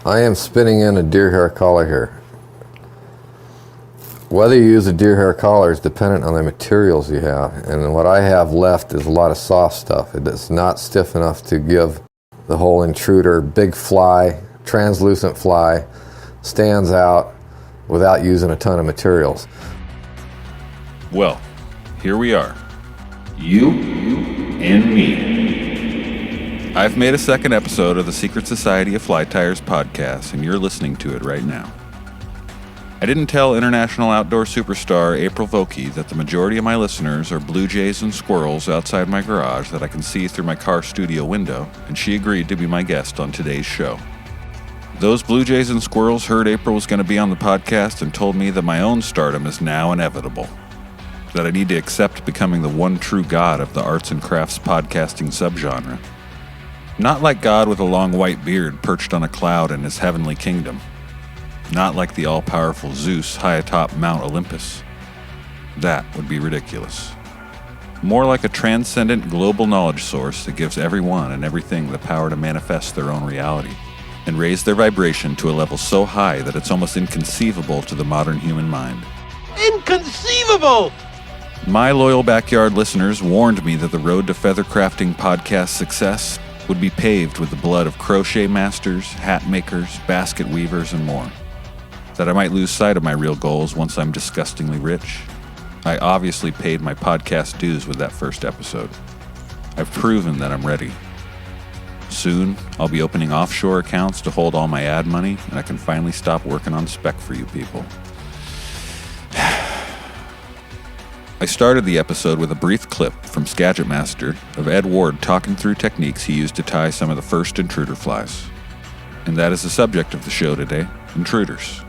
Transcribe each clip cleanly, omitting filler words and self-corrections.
I am spinning in a deer hair collar here. Whether you use a deer hair collar is dependent on the materials you have, and what I have left is a lot of soft stuff. It is not stiff enough to give the whole intruder big fly, translucent fly, stands out without using a ton of materials. Well, here we are. You and me. I've made a second episode of the Secret Society of Fly Tires podcast, and you're listening to it right now. I didn't tell international outdoor superstar April Vokey that the majority of my listeners are blue jays and squirrels outside my garage that I can see through my car studio window, and she agreed to be my guest on today's show. Those blue jays and squirrels heard April was going to be on the podcast and told me that my own stardom is now inevitable, that I need to accept becoming the one true God of the arts and crafts podcasting subgenre. Not like God with a long white beard perched on a cloud in his heavenly kingdom. Not like the all-powerful Zeus high atop Mount Olympus. That would be ridiculous. More like a transcendent global knowledge source that gives everyone and everything the power to manifest their own reality and raise their vibration to a level so high that it's almost inconceivable to the modern human mind. Inconceivable! My loyal backyard listeners warned me that the road to feathercrafting podcast success would be paved with the blood of crochet masters, hat makers, basket weavers, and more. That I might lose sight of my real goals once I'm disgustingly rich. I obviously paid my podcast dues with that first episode. I've proven that I'm ready. Soon, I'll be opening offshore accounts to hold all my ad money, and I can finally stop working on spec for you people. I started the episode with a brief clip from Skagit Master of Ed Ward talking through techniques he used to tie some of the first intruder flies. And that is the subject of the show today, intruders.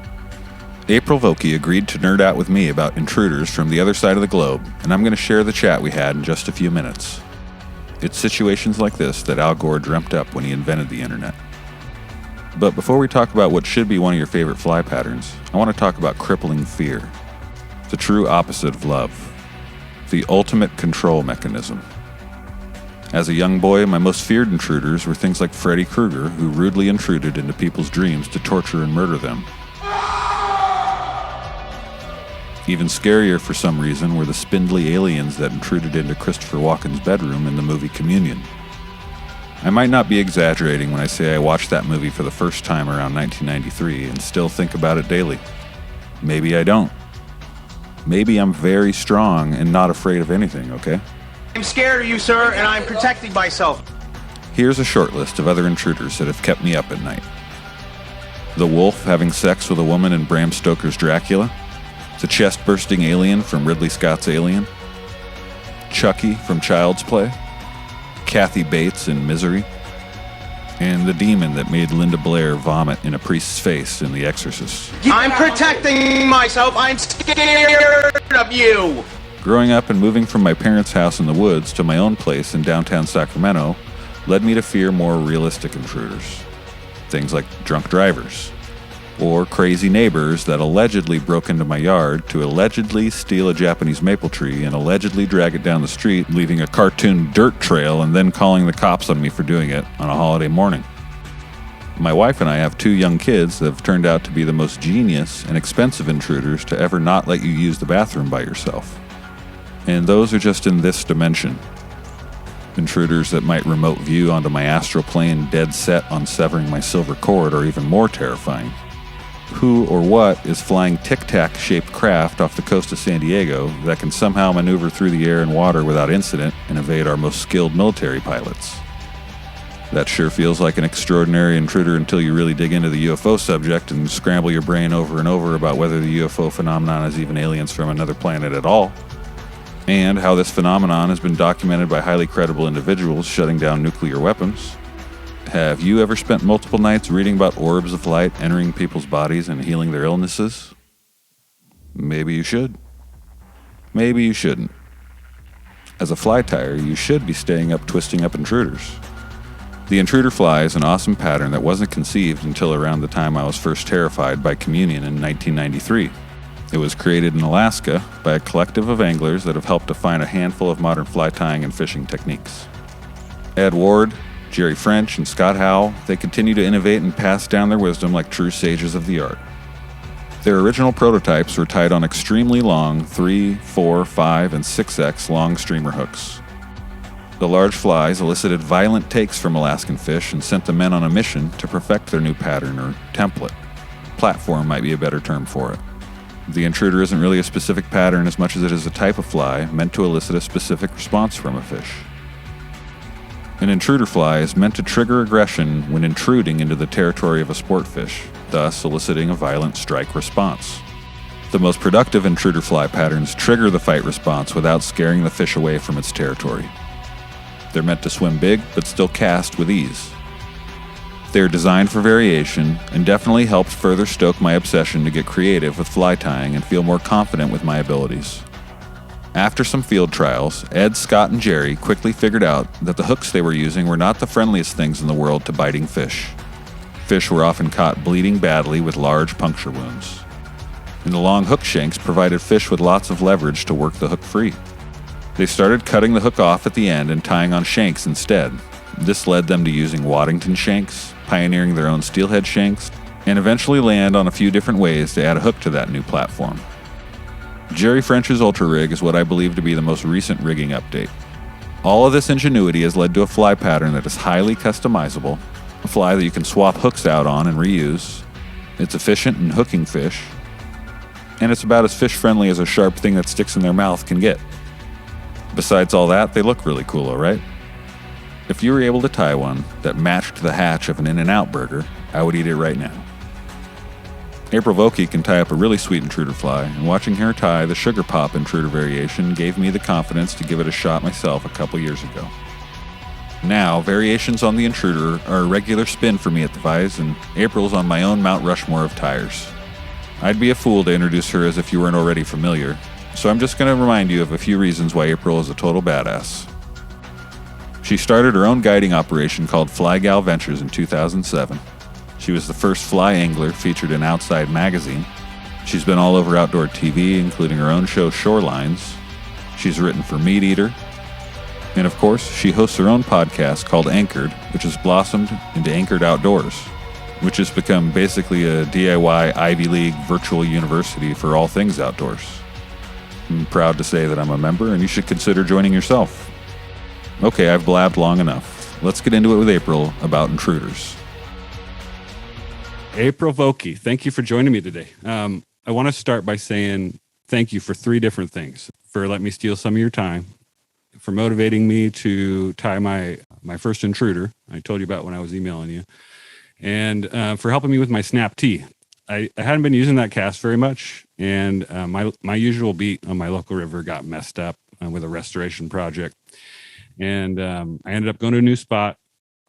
April Vokey agreed to nerd out with me about intruders from the other side of the globe, and I'm going to share the chat we had in just a few minutes. It's situations like this that Al Gore dreamt up when he invented the internet. But before we talk about what should be one of your favorite fly patterns, I want to talk about crippling fear. The true opposite of love. The ultimate control mechanism. As a young boy, my most feared intruders were things like Freddy Krueger, who rudely intruded into people's dreams to torture and murder them. Even scarier for some reason were the spindly aliens that intruded into Christopher Walken's bedroom in the movie Communion. I might not be exaggerating when I say I watched that movie for the first time around 1993 and still think about it daily. Maybe I don't. Maybe I'm very strong and not afraid of anything, okay? I'm scared of you, sir, and I'm protecting myself. Here's a short list of other intruders that have kept me up at night. The wolf having sex with a woman in Bram Stoker's Dracula. The chest-bursting alien from Ridley Scott's Alien. Chucky from Child's Play. Kathy Bates in Misery. And the demon that made Linda Blair vomit in a priest's face in The Exorcist. I'm protecting myself. I'm scared of you. Growing up and moving from my parents' house in the woods to my own place in downtown Sacramento led me to fear more realistic intruders. Things like drunk drivers. Or crazy neighbors that allegedly broke into my yard to allegedly steal a Japanese maple tree and allegedly drag it down the street, leaving a cartoon dirt trail and then calling the cops on me for doing it on a holiday morning. My wife and I have 2 young kids that have turned out to be the most genius and expensive intruders to ever not let you use the bathroom by yourself. And those are just in this dimension. Intruders that might remote view onto my astral plane dead set on severing my silver cord are even more terrifying. Who or what is flying tic-tac-shaped craft off the coast of San Diego that can somehow maneuver through the air and water without incident and evade our most skilled military pilots? That sure feels like an extraordinary intruder until you really dig into the UFO subject and scramble your brain over and over about whether the UFO phenomenon is even aliens from another planet at all, and how this phenomenon has been documented by highly credible individuals shutting down nuclear weapons. Have you ever spent multiple nights reading about orbs of light entering people's bodies and healing their illnesses? Maybe you should. Maybe you shouldn't. As a fly tire, you should be staying up twisting up intruders. The intruder fly is an awesome pattern that wasn't conceived until around the time I was first terrified by Communion in 1993. It was created in Alaska by a collective of anglers that have helped define a handful of modern fly tying and fishing techniques. Ed Ward, Jerry French and Scott Howell, they continue to innovate and pass down their wisdom like true sages of the art. Their original prototypes were tied on extremely long 3, 4, 5, and 6x long streamer hooks. The large flies elicited violent takes from Alaskan fish and sent the men on a mission to perfect their new pattern or template. Platform might be a better term for it. The intruder isn't really a specific pattern as much as it is a type of fly meant to elicit a specific response from a fish. An intruder fly is meant to trigger aggression when intruding into the territory of a sport fish, thus eliciting a violent strike response. The most productive intruder fly patterns trigger the fight response without scaring the fish away from its territory. They're meant to swim big, but still cast with ease. They're designed for variation and definitely helped further stoke my obsession to get creative with fly tying and feel more confident with my abilities. After some field trials, Ed, Scott, and Jerry quickly figured out that the hooks they were using were not the friendliest things in the world to biting fish. Fish were often caught bleeding badly with large puncture wounds. And the long hook shanks provided fish with lots of leverage to work the hook free. They started cutting the hook off at the end and tying on shanks instead. This led them to using Waddington shanks, pioneering their own steelhead shanks, and eventually land on a few different ways to add a hook to that new platform. Jerry French's Ultra Rig is what I believe to be the most recent rigging update. All of this ingenuity has led to a fly pattern that is highly customizable, a fly that you can swap hooks out on and reuse. It's efficient in hooking fish, and it's about as fish-friendly as a sharp thing that sticks in their mouth can get. Besides all that, they look really cool, alright? If you were able to tie one that matched the hatch of an In-N-Out burger, I would eat it right now. April Vokey can tie up a really sweet intruder fly, and watching her tie the Sugar Pop intruder variation gave me the confidence to give it a shot myself a couple years ago. Now, variations on the intruder are a regular spin for me at the Vise, and April's on my own Mount Rushmore of tires. I'd be a fool to introduce her as if you weren't already familiar, so I'm just going to remind you of a few reasons why April is a total badass. She started her own guiding operation called Fly Gal Ventures in 2007. She was the first fly angler featured in Outside magazine. She's been all over outdoor TV, including her own show Shorelines. She's written for Meat Eater. And of course, she hosts her own podcast called Anchored, which has blossomed into Anchored Outdoors, which has become basically a DIY Ivy League virtual university for all things outdoors. I'm proud to say that I'm a member, and you should consider joining yourself. Okay, I've blabbed long enough. Let's get into it with April about intruders. April Vokey, thank you for joining me today. I want to start by saying thank you for 3 different things. For letting me steal some of your time, for motivating me to tie my first intruder, I told you about when I was emailing you, and for helping me with my Snap T. I hadn't been using that cast very much, and my usual beat on my local river got messed up with a restoration project. And I ended up going to a new spot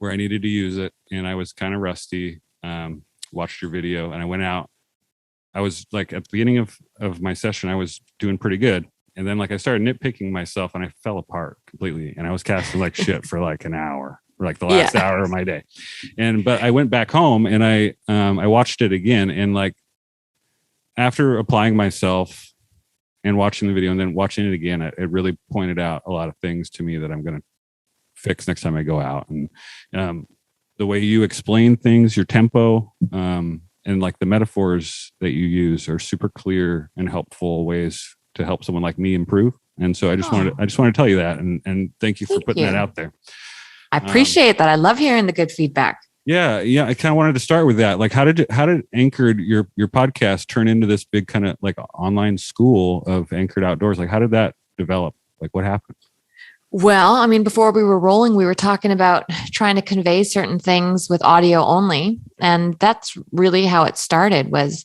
where I needed to use it, and I was kind of rusty. Watched your video, and I went out. I was like, at the beginning of my session, I was doing pretty good. And then like I started nitpicking myself, and I fell apart completely. And I was casting like shit for like an hour, or like the last hour of my day. But I went back home and I watched it again. And like after applying myself and watching the video and then watching it again, it really pointed out a lot of things to me that I'm going to fix next time I go out. And the way you explain things, your tempo, and like the metaphors that you use are super clear and helpful ways to help someone like me improve. And so I just wanted to tell you that, and thank you for putting that out there. I appreciate that. I love hearing the good feedback. Yeah. I kind of wanted to start with that. Like, how did Anchored, your podcast, turn into this big kind of like online school of Anchored Outdoors? Like, how did that develop? Like, what happened? Well, I mean, before we were rolling, we were talking about trying to convey certain things with audio only. And that's really how it started. Was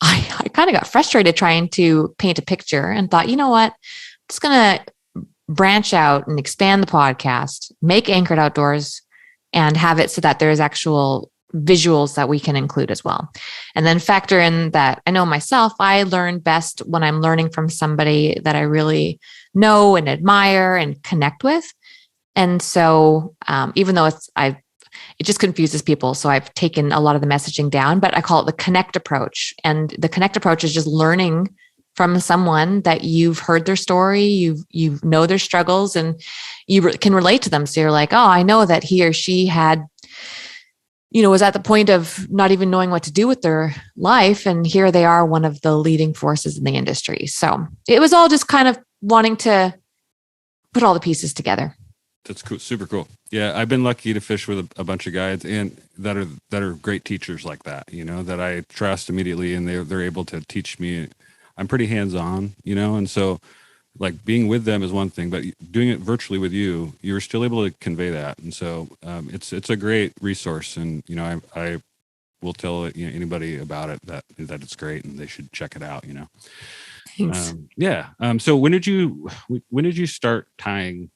I kind of got frustrated trying to paint a picture and thought, you know what, I'm just going to branch out and expand the podcast, make Anchored Outdoors, and have it so that there's actual visuals that we can include as well. And then factor in that I know myself, I learn best when I'm learning from somebody that I really know and admire and connect with. And so even though it just confuses people. So I've taken a lot of the messaging down, but I call it the connect approach. And the connect approach is just learning from someone that you've heard their story, you know their struggles, and can relate to them. So you're like, oh, I know that he or she had, was at the point of not even knowing what to do with their life. And here they are, one of the leading forces in the industry. So it was all just kind of wanting to put all the pieces together. That's cool. Super cool. Yeah. I've been lucky to fish with a bunch of guides and that are great teachers like that, that I trust immediately, and they're able to teach me. I'm pretty hands-on, and so like being with them is one thing, but doing it virtually with you, you're still able to convey that. And so it's a great resource, and I will tell anybody about it that it's great and they should check it out. Thanks. So when did you start tying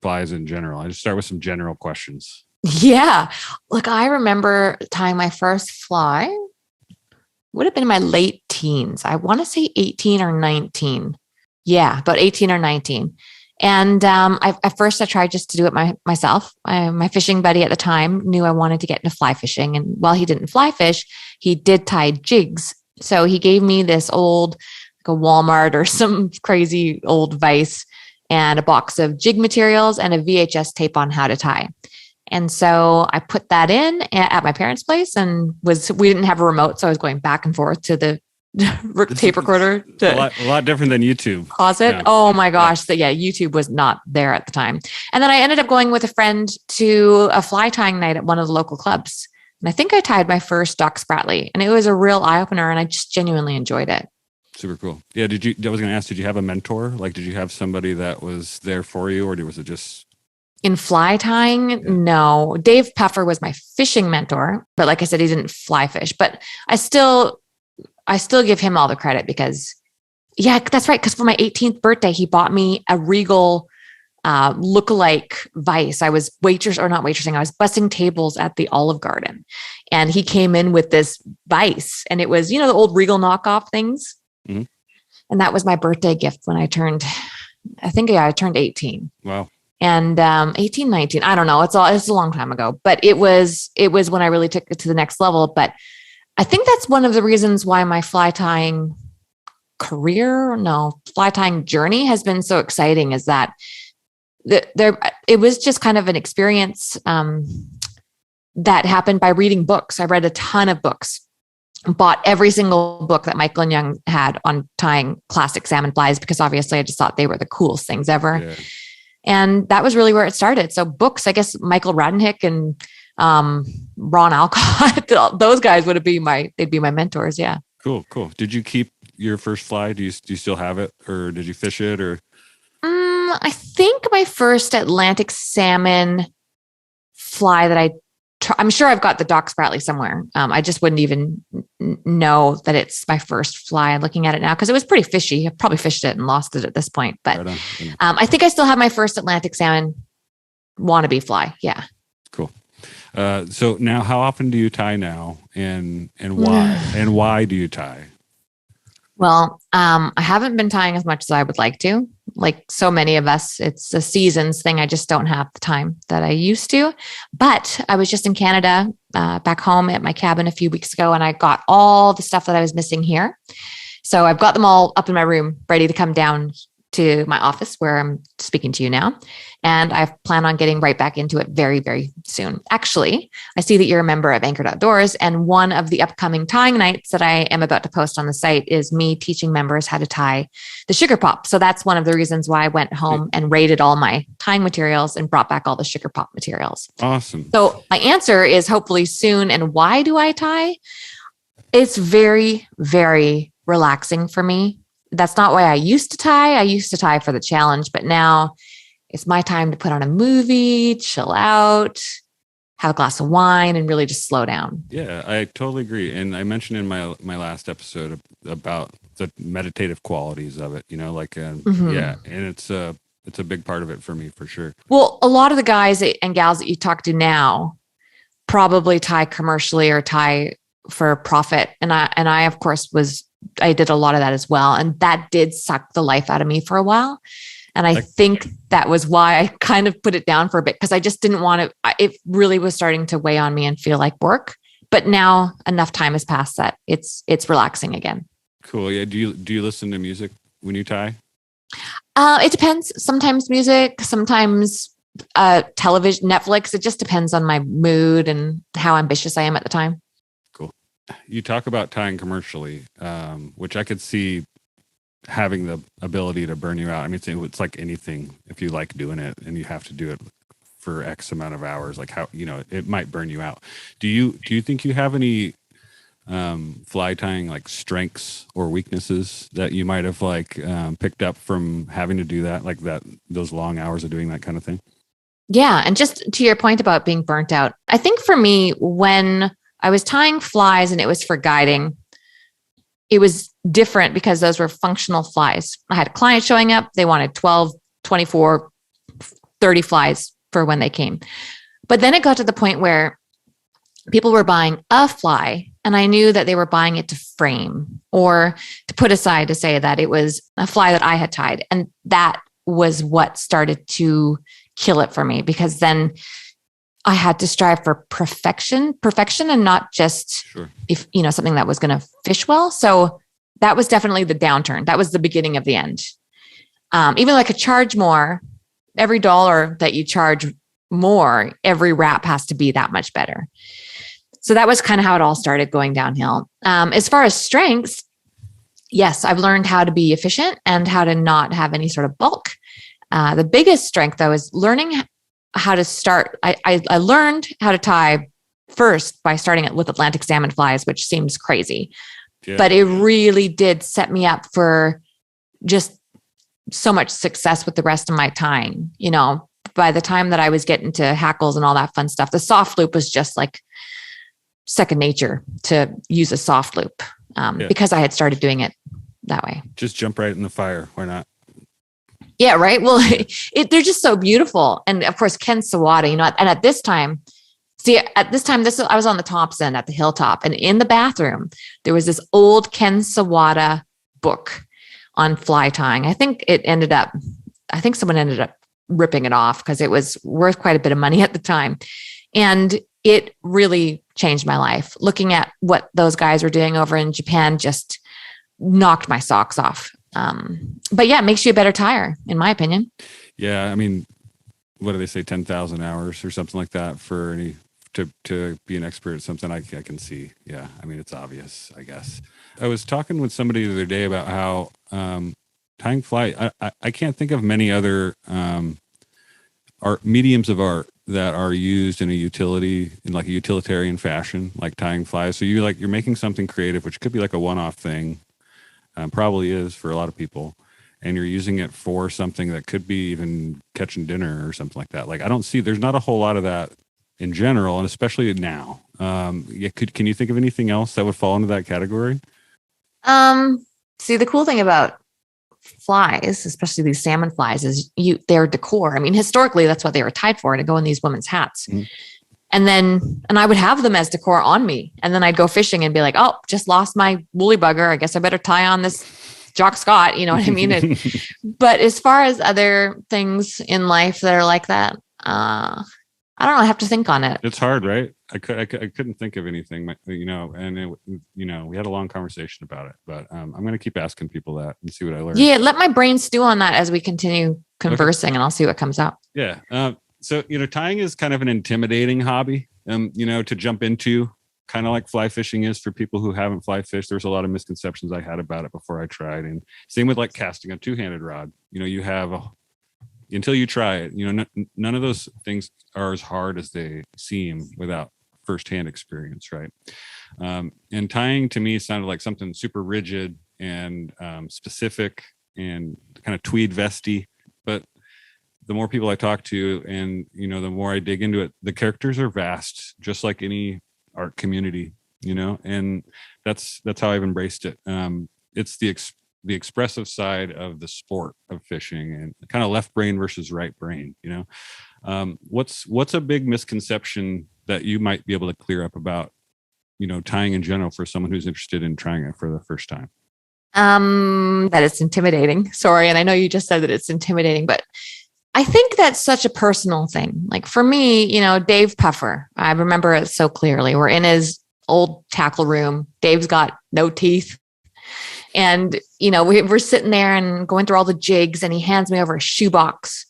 flies in general? I just start with some general questions. Yeah. Look, I remember tying my first fly. Would have been in my late teens. I want to say 18 or 19. Yeah, about 18 or 19. And at first I tried just to do it myself. My fishing buddy at the time knew I wanted to get into fly fishing. And while he didn't fly fish, he did tie jigs. So he gave me this old, like a Walmart or some crazy old vise and a box of jig materials and a VHS tape on how to tie. And so I put that in at my parents' place, and we didn't have a remote. So I was going back and forth to the tape recorder. A lot different than YouTube. Closet. Yeah. Oh my gosh. Yeah. YouTube was not there at the time. And then I ended up going with a friend to a fly tying night at one of the local clubs. And I think I tied my first Doc Spratley, and it was a real eye opener, and I just genuinely enjoyed it. Super cool. Yeah. I was going to ask, did you have a mentor? Like, did you have somebody that was there for you, or was it just... In fly tying? Yeah. No. Dave Puffer was my fishing mentor, but like I said, he didn't fly fish, but I still give him all the credit because, yeah, that's right. Because for my 18th birthday, he bought me a Regal lookalike vise. I was I was bussing tables at the Olive Garden, and he came in with this vise, and it was, the old Regal knockoff things. Mm-hmm. And that was my birthday gift when I turned 18. Wow. And 18, 19, I don't know. It's a long time ago, but it was when I really took it to the next level. But I think that's one of the reasons why my fly tying journey has been so exciting, is that it was just kind of an experience that happened by reading books. I read a ton of books, bought every single book that Michael and Young had on tying classic salmon flies, because obviously I just thought they were the coolest things ever. Yeah. And that was really where it started. So books, I guess Michael Radenhick and Ron Alcott, those guys they'd be my mentors. Yeah. Cool. Did you keep your first fly? Do you still have it, or did you fish it, or? I think my first Atlantic salmon fly that I'm sure I've got the Doc Spratley somewhere. I just wouldn't even know that it's my first fly. I'm looking at it now because it was pretty fishy. I probably fished it and lost it at this point. But I think I still have my first Atlantic salmon wannabe fly. Yeah. Cool. So now, how often do you tie now, and why? And why do you tie? Well, I haven't been tying as much as I would like to. Like so many of us, it's a seasons thing. I just don't have the time that I used to. But I was just in Canada, back home at my cabin a few weeks ago, and I got all the stuff that I was missing here. So I've got them all up in my room, ready to come down to my office where I'm speaking to you now. And I plan on getting right back into it very, very soon. Actually, I see that you're a member of Anchored Outdoors, and one of the upcoming tying nights that I am about to post on the site is me teaching members how to tie the sugar pop. So that's one of the reasons why I went home and raided all my tying materials and brought back all the sugar pop materials. Awesome. So my answer is hopefully soon. And why do I tie? It's very, very relaxing for me. That's not why I used to tie. I used to tie for the challenge, but now it's my time to put on a movie, chill out, have a glass of wine, and really just slow down. Yeah, I totally agree. And I mentioned in my last episode about the meditative qualities of it, yeah, and it's a big part of it for me, for sure. Well, a lot of the guys and gals that you talk to now probably tie commercially or tie for profit. And I of course I did a lot of that as well. And that did suck the life out of me for a while. And I think that was why I kind of put it down for a bit, because I just didn't want to, it really was starting to weigh on me and feel like work. But now enough time has passed that it's relaxing again. Cool. Yeah. Do you listen to music when you tie? It depends. Sometimes music, sometimes television, Netflix. It just depends on my mood and how ambitious I am at the time. Cool. You talk about tying commercially, which I could see having the ability to burn you out. I mean, it's like anything. If you like doing it and you have to do it for X amount of hours, like how, it might burn you out. Do you think you have any fly tying like strengths or weaknesses that you might have like picked up from having to do that, like those long hours of doing that kind of thing? Yeah. And just to your point about being burnt out, I think for me, when I was tying flies and it was for guiding, it was different because those were functional flies. I had a client showing up. They wanted 12, 24, 30 flies for when they came. But then it got to the point where people were buying a fly and I knew that they were buying it to frame or to put aside to say that it was a fly that I had tied. And that was what started to kill it for me, because then I had to strive for perfection and not just if, something that was going to fish well. So that was definitely the downturn. That was the beginning of the end. Even though I could charge more, every dollar that you charge more, every wrap has to be that much better. So that was kind of how it all started going downhill. As far as strengths, yes, I've learned how to be efficient and how to not have any sort of bulk. The biggest strength, though, is learning how to start. I learned how to tie first by starting with Atlantic salmon flies, which seems crazy, but it really did set me up for just so much success with the rest of my tying. By the time that I was getting to hackles and all that fun stuff, the soft loop was just like second nature to use a soft loop because I had started doing it that way. Just jump right in the fire. Why not? Yeah, right. Well, they're just so beautiful. And of course, Ken Sawada, and at this time, I was on the tops end at the hilltop, and in the bathroom, there was this old Ken Sawada book on fly tying. I think someone ended up ripping it off because it was worth quite a bit of money at the time. And it really changed my life. Looking at what those guys were doing over in Japan just knocked my socks off. But yeah, it makes you a better tyer, in my opinion. Yeah. I mean, what do they say? 10,000 hours or something like that to be an expert at something I can see. Yeah. I mean, it's obvious, I guess. I was talking with somebody the other day about how, tying fly, I can't think of many other, art mediums of art that are used in a utilitarian fashion, like tying flies. So you're making something creative, which could be like a one-off thing. Probably is for a lot of people, and you're using it for something that could be even catching dinner or something like that. Like there's not a whole lot of that in general, and especially now. Can you think of anything else that would fall into that category? See, the cool thing about flies, especially these salmon flies, is they're decor. I mean, historically, that's what they were tied for, to go in these women's hats. Mm-hmm. And I would have them as decor on me. And then I'd go fishing and be like, oh, just lost my woolly bugger. I guess I better tie on this Jock Scott. You know what I mean? But as far as other things in life that are like that, I don't know. I have to think on it. It's hard, right? I couldn't think of anything, and we had a long conversation about it, but I'm going to keep asking people that and see what I learn. Yeah. Let my brain stew on that as we continue conversing, and I'll see what comes up. Yeah. So, tying is kind of an intimidating hobby, to jump into, kind of like fly fishing is for people who haven't fly fished. There's a lot of misconceptions I had about it before I tried. And same with like casting a two-handed rod. You have until you try it, none of those things are as hard as they seem without firsthand experience, right? And tying to me sounded like something super rigid and specific and kind of tweed vesty. But the more people I talk to and, the more I dig into it, the characters are vast, just like any art community, and that's how I've embraced it. It's the expressive side of the sport of fishing, and kind of left brain versus right brain, what's a big misconception that you might be able to clear up about, tying in general for someone who's interested in trying it for the first time? That it's intimidating. Sorry. And I know you just said that it's intimidating, but I think that's such a personal thing. Like for me, Dave Puffer, I remember it so clearly. We're in his old tackle room. Dave's got no teeth. And, we're sitting there and going through all the jigs, and he hands me over a shoebox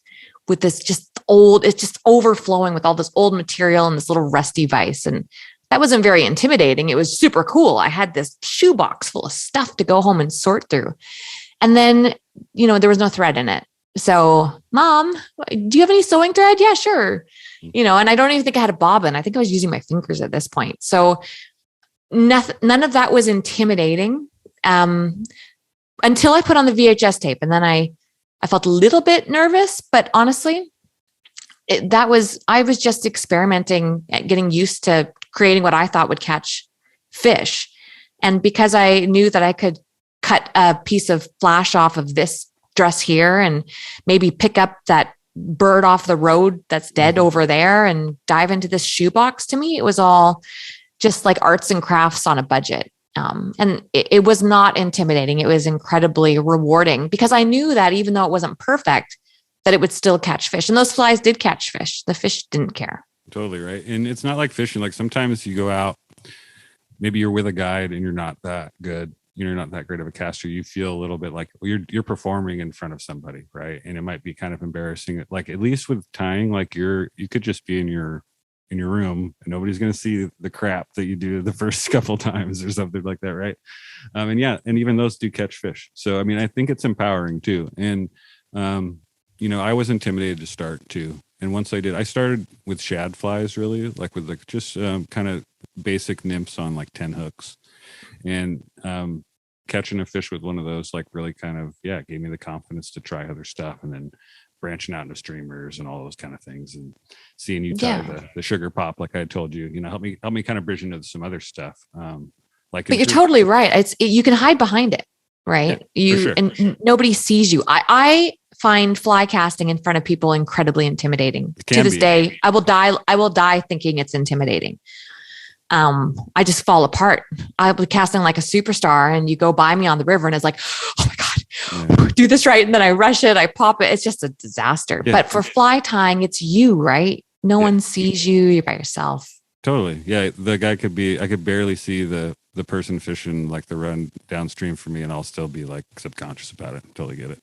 with this it's just overflowing with all this old material and this little rusty vise. And that wasn't very intimidating. It was super cool. I had this shoebox full of stuff to go home and sort through. And then, there was no thread in it. So, Mom, do you have any sewing thread? Yeah, sure. And I don't even think I had a bobbin. I think I was using my fingers at this point. So none of that was intimidating until I put on the VHS tape. And then I felt a little bit nervous, but honestly, I was just experimenting at getting used to creating what I thought would catch fish. And because I knew that I could cut a piece of flash off of this dress here and maybe pick up that bird off the road that's dead over there and dive into this shoebox, to me, it was all just like arts and crafts on a budget. And it was not intimidating. It was incredibly rewarding because I knew that even though it wasn't perfect, that it would still catch fish. And those flies did catch fish. The fish didn't care. Totally right. And it's not like fishing. Like sometimes you go out, maybe you're with a guide and you're not that good. You're not that great of a caster. You feel a little bit like you're performing in front of somebody, right? And it might be kind of embarrassing. Like at least with tying, like you could just be in your room and nobody's going to see the crap that you do the first couple times or something like that, right? And even those do catch fish. So I mean, I think it's empowering too. And I was intimidated to start too. And once I started with shad flies, really, like with like just kind of basic nymphs on like 10 hooks. And catching a fish with one of those like really kind of gave me the confidence to try other stuff, and then branching out into streamers and all those kind of things, and seeing you tie the sugar pop like I told you, help me kind of bridge into some other stuff. But you're totally right. You can hide behind it, right? Sure. And nobody sees you. I find fly casting in front of people incredibly intimidating. To this day, I will die thinking it's intimidating. I just fall apart. I'll be casting like a superstar, and you go by me on the river and it's like, oh my God, do this right. And then I rush it, I pop it. It's just a disaster. Yeah. But for fly tying, it's you, right? No one sees you. You're by yourself. Totally. Yeah. The guy I could barely see the person fishing like the run downstream for me, and I'll still be like subconscious about it. Totally get it.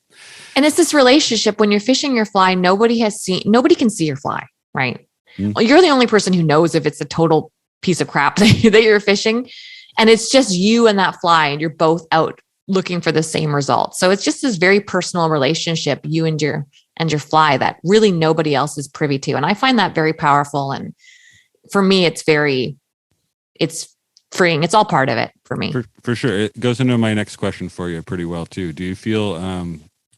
And it's this relationship when you're fishing your fly, nobody can see your fly, right? Mm-hmm. Well, you're the only person who knows if it's a total piece of crap that you're fishing, and it's just you and that fly, and you're both out looking for the same result. So it's just this very personal relationship, you and your fly, that really nobody else is privy to. And I find that very powerful. And for me, it's freeing. It's all part of it for me. For sure. It goes into my next question for you pretty well too. Do you feel,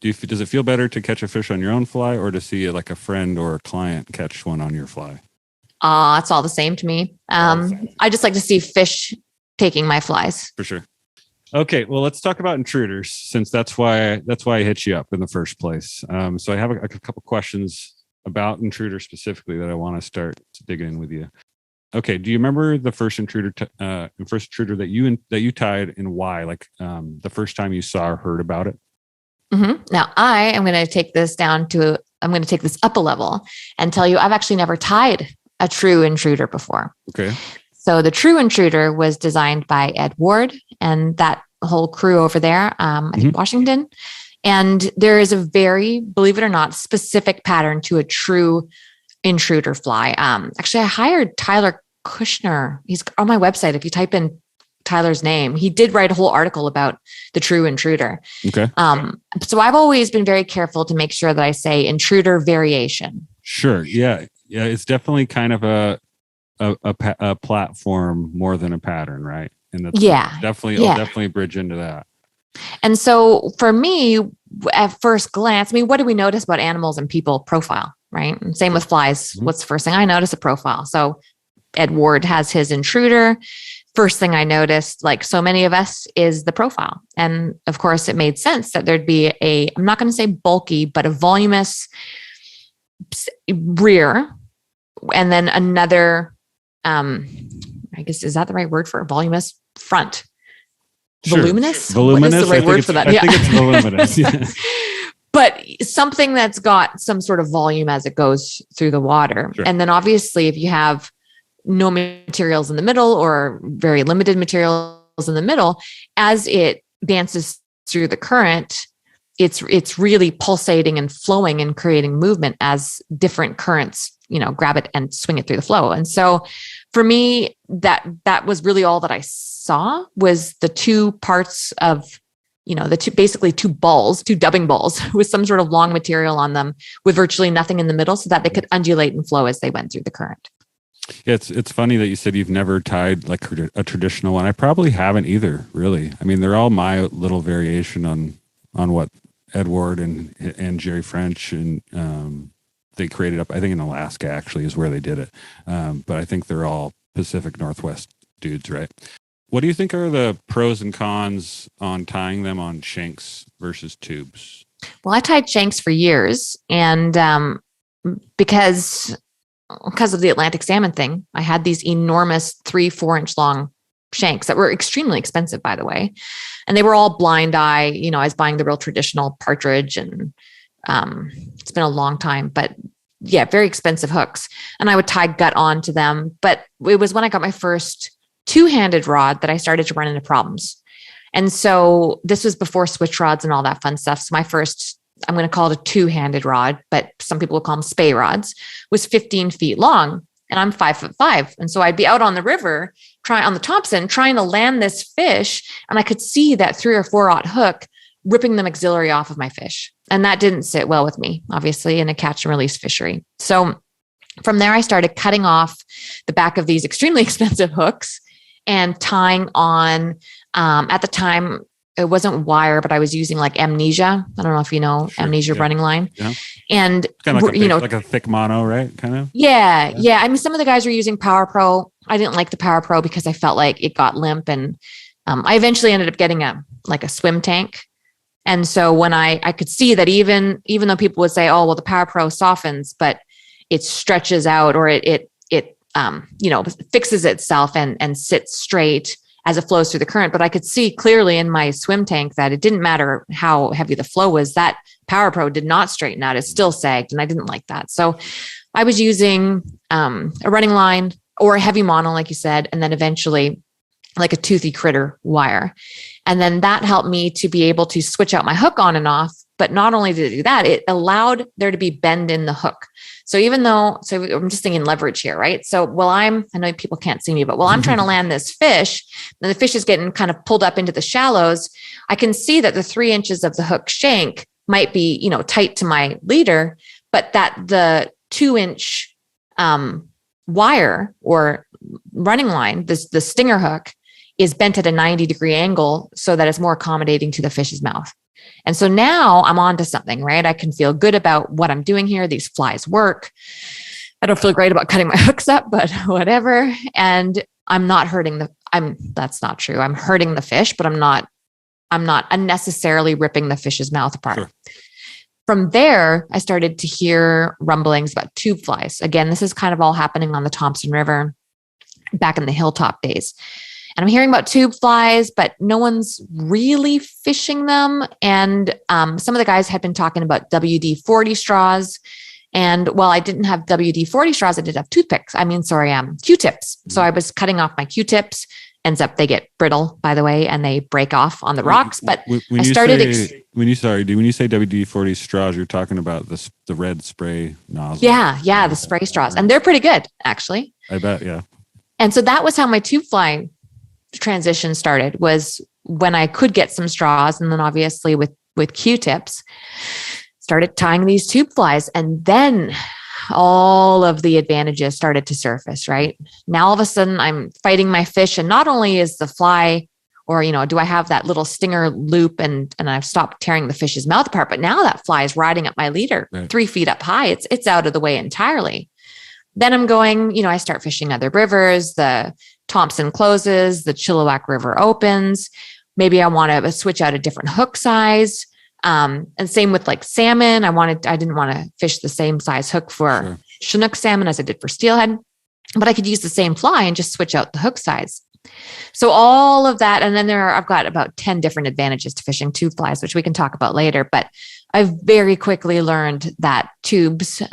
does it feel better to catch a fish on your own fly, or to see like a friend or a client catch one on your fly? It's all the same to me. I just like to see fish taking my flies. For sure. Okay, well, let's talk about intruders, since that's why I hit you up in the first place. So I have a couple questions about intruders specifically that I want to start digging in with you. Okay, do you remember the first intruder that you tied, and why? Like the first time you saw or heard about it? Mm-hmm. Now I am going to take this up a level and tell you I've actually never tied a true intruder before. Okay. So the true intruder was designed by Ed Ward and that whole crew over there, I think Washington. And there is a very, believe it or not, specific pattern to a true intruder fly. Actually, I hired Tyler Kushner. He's on my website. If you type in Tyler's name, he did write a whole article about the true intruder. Okay. So I've always been very careful to make sure that I say intruder variation. Sure. Yeah. Yeah. It's definitely kind of a platform more than a pattern, right? And that's I'll definitely bridge into that. And so for me, at first glance, I mean, what do we notice about animals and people? Profile, right? And same with flies. Mm-hmm. What's the first thing I notice? A profile. So Ed Ward has his intruder. First thing I noticed, like so many of us, is the profile. And of course, it made sense that there'd be I'm not going to say bulky, but a voluminous rear. And then another, I guess, is that the right word for a voluminous front? Sure. Voluminous? Voluminous? What is the right word for that? I think it's voluminous. Yeah. But something that's got some sort of volume as it goes through the water. Sure. And then obviously if you have no materials in the middle or very limited materials in the middle, as it dances through the current, it's really pulsating and flowing and creating movement as different currents, grab it and swing it through the flow. And so for me, that was really all that I saw, was the two parts of, basically two dubbing balls with some sort of long material on them with virtually nothing in the middle, so that they could undulate and flow as they went through the current. Yeah, it's funny that you said you've never tied like a traditional one. I probably haven't either, really. I mean, they're all my little variation on what Edward and Jerry French and they created up, I think in Alaska actually is where they did it. But I think they're all Pacific Northwest dudes, right? What do you think are the pros and cons on tying them on shanks versus tubes? Well, I tied shanks for years, and because of the Atlantic salmon thing, I had these enormous 3-4 inch long shanks that were extremely expensive, by the way. And they were all blind eye. I was buying the real traditional partridge, and it's been a long time, but yeah, very expensive hooks. And I would tie gut onto them. But it was when I got my first 2-handed rod that I started to run into problems. And so this was before switch rods and all that fun stuff. So my first, I'm going to call it a 2-handed rod, but some people will call them spay rods, was 15 feet long. And I'm 5'5". And so I'd be out on the river on the Thompson trying to land this fish. And I could see that 3 or 4/0 hook ripping the maxillary off of my fish. And that didn't sit well with me, obviously, in a catch and release fishery. So from there, I started cutting off the back of these extremely expensive hooks and tying on, at the time, it wasn't wire, but I was using like Amnesia. I don't know if you know Amnesia running line. Yeah. And kind of like a thick mono, right? Kind of. Yeah. I mean, some of the guys were using Power Pro. I didn't like the Power Pro because I felt like it got limp, and I eventually ended up getting a swim tank. And so when I could see that even though people would say, oh, well, the Power Pro softens, but it stretches out, or it fixes itself and sits straight as it flows through the current. But I could see clearly in my swim tank that it didn't matter how heavy the flow was, that Power Pro did not straighten out. It still sagged, and I didn't like that. So I was using a running line or a heavy mono, like you said, and then eventually like a toothy critter wire. And then that helped me to be able to switch out my hook on and off. But not only did it do that, it allowed there to be bend in the hook. So I'm just thinking leverage here, right? So I know people can't see me, but while I'm trying to land this fish, and the fish is getting kind of pulled up into the shallows, I can see that the 3 inches of the hook shank might be, tight to my leader, but that the 2-inch wire or running line, the stinger hook, is bent at a 90-degree angle so that it's more accommodating to the fish's mouth. And so now I'm on to something, right? I can feel good about what I'm doing here. These flies work. I don't feel great about cutting my hooks up, but whatever. And I'm not hurting that's not true. I'm hurting the fish, but I'm not unnecessarily ripping the fish's mouth apart. Sure. From there, I started to hear rumblings about tube flies. Again, this is kind of all happening on the Thompson River back in the hilltop days. And I'm hearing about tube flies, but no one's really fishing them. And some of the guys had been talking about WD-40 straws. And while I didn't have WD-40 straws, I did have Q-tips. So I was cutting off my Q-tips. Ends up they get brittle, by the way, and they break off on the rocks. But when you say WD-40 straws, you're talking about the red spray nozzle. Yeah, the spray straws, and they're pretty good, actually. I bet, yeah. And so that was how my tube fly transition started, was when I could get some straws, and then obviously with Q-tips, started tying these tube flies, and then all of the advantages started to surface, right? Now, all of a sudden I'm fighting my fish, and not only is the fly, or, do I have that little stinger loop and I've stopped tearing the fish's mouth apart, but now that fly is riding up my leader, right, 3 feet up high. It's out of the way entirely. Then I'm going, I start fishing other rivers. The Thompson closes, the Chilliwack River opens. Maybe I want to switch out a different hook size. And same with like salmon. I didn't want to fish the same size hook for Chinook salmon as I did for steelhead, but I could use the same fly and just switch out the hook size. So all of that. And then I've got about 10 different advantages to fishing tube flies, which we can talk about later. But I've very quickly learned that tubes,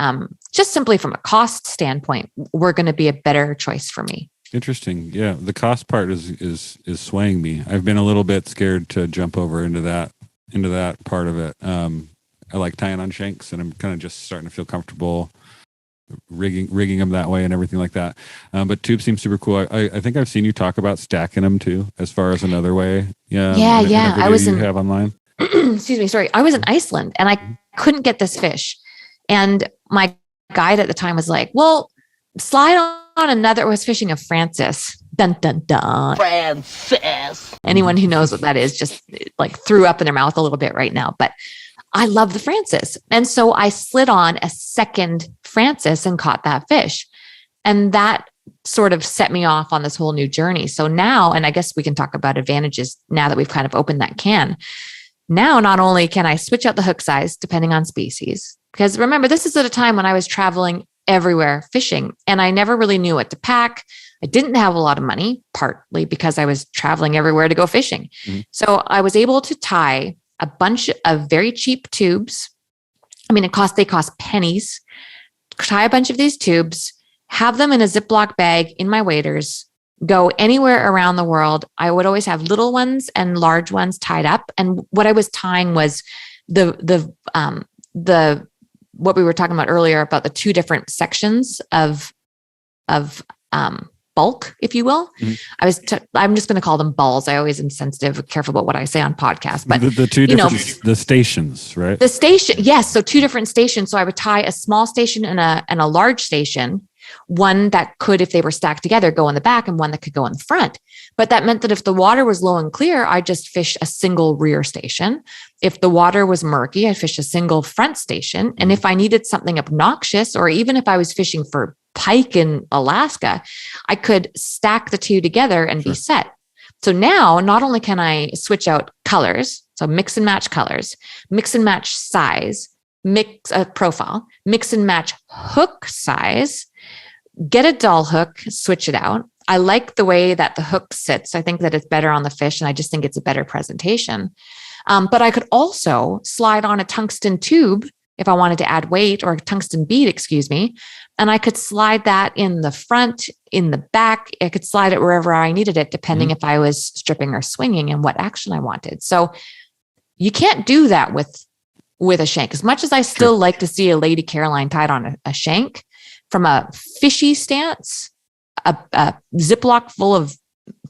just simply from a cost standpoint, were going to be a better choice for me. Interesting. Yeah, the cost part is swaying me. I've been a little bit scared to jump over into that part of it. I like tying on shanks, and I'm kind of just starting to feel comfortable rigging them that way and everything like that. But tube seems super cool. I think I've seen you talk about stacking them too, as far as another way. Yeah, Yeah. I was you have online. excuse me, sorry. I was in Iceland and I couldn't get this fish, and my guide at the time was like, "Well, slide on another." Was fishing a Francis. Dun dun dun. Francis. Anyone who knows what that is just like threw up in their mouth a little bit right now. But I love the Francis. And so I slid on a second Francis and caught that fish. And that sort of set me off on this whole new journey. So now, and I guess we can talk about advantages now that we've kind of opened that can. Now, not only can I switch out the hook size depending on species, because remember, this is at a time when I was traveling everywhere fishing and I never really knew what to pack. I didn't have a lot of money, partly because I was traveling everywhere to go fishing. Mm-hmm. So I was able to tie a bunch of very cheap tubes. I mean, they cost pennies. Tie a bunch of these tubes, have them in a Ziploc bag in my waders, go anywhere around the world. I would always have little ones and large ones tied up. And what I was tying was the what we were talking about earlier about the two different sections of bulk, if you will. Mm-hmm. I'm just going to call them balls. I always am sensitive, careful about what I say on podcasts, but the two different, the stations, right? The station. Yes. So two different stations. So I would tie a small station and a large station, one that could, if they were stacked together, go in the back and one that could go in the front. But that meant that if the water was low and clear, I just fish a single rear station. If the water was murky, I fish a single front station. And if I needed something obnoxious, or even if I was fishing for pike in Alaska, I could stack the two together and be set. So now not only can I switch out colors, so mix and match colors, mix and match size, mix a profile, mix and match hook size, get a dull hook, switch it out. I like the way that the hook sits. I think that it's better on the fish, and I just think it's a better presentation. But I could also slide on a tungsten tube if I wanted to add weight, or a tungsten bead, excuse me. And I could slide that in the front, in the back. I could slide it wherever I needed it, depending if I was stripping or swinging and what action I wanted. So you can't do that with a shank. As much as I still like to see a Lady Caroline tied on a shank, from a fishy stance, a Ziploc full of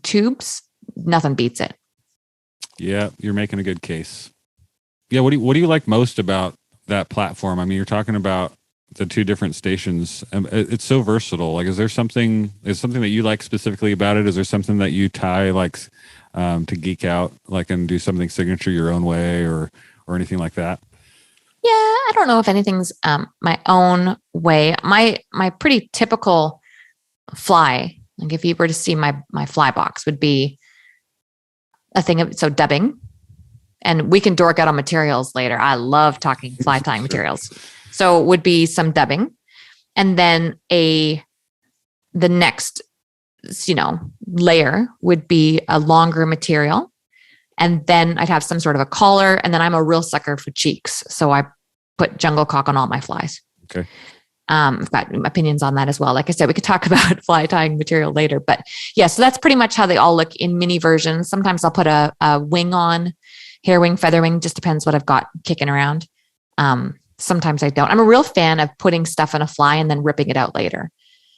tubes, nothing beats it. Yeah, you're making a good case. Yeah, what do you like most about that platform? I mean, you're talking about the two different stations. It's so versatile. Like, is there something that you like specifically about it? Is there something that you tie like to geek out, like, and do something signature your own way, or anything like that? Yeah, I don't know if anything's my own way. My pretty typical fly, like if you were to see my fly box, would be a thing of dubbing. And we can dork out on materials later. I love talking fly tying materials. So it would be some dubbing. And then the next, layer would be a longer material. And then I'd have some sort of a collar. And then I'm a real sucker for cheeks. So I put jungle cock on all my flies. Okay. I've got opinions on that as well. Like I said, we could talk about fly tying material later, but yeah, so that's pretty much how they all look in mini versions. Sometimes I'll put a wing on, hair wing, feather wing, just depends what I've got kicking around. Sometimes I don't. I'm a real fan of putting stuff in a fly and then ripping it out later.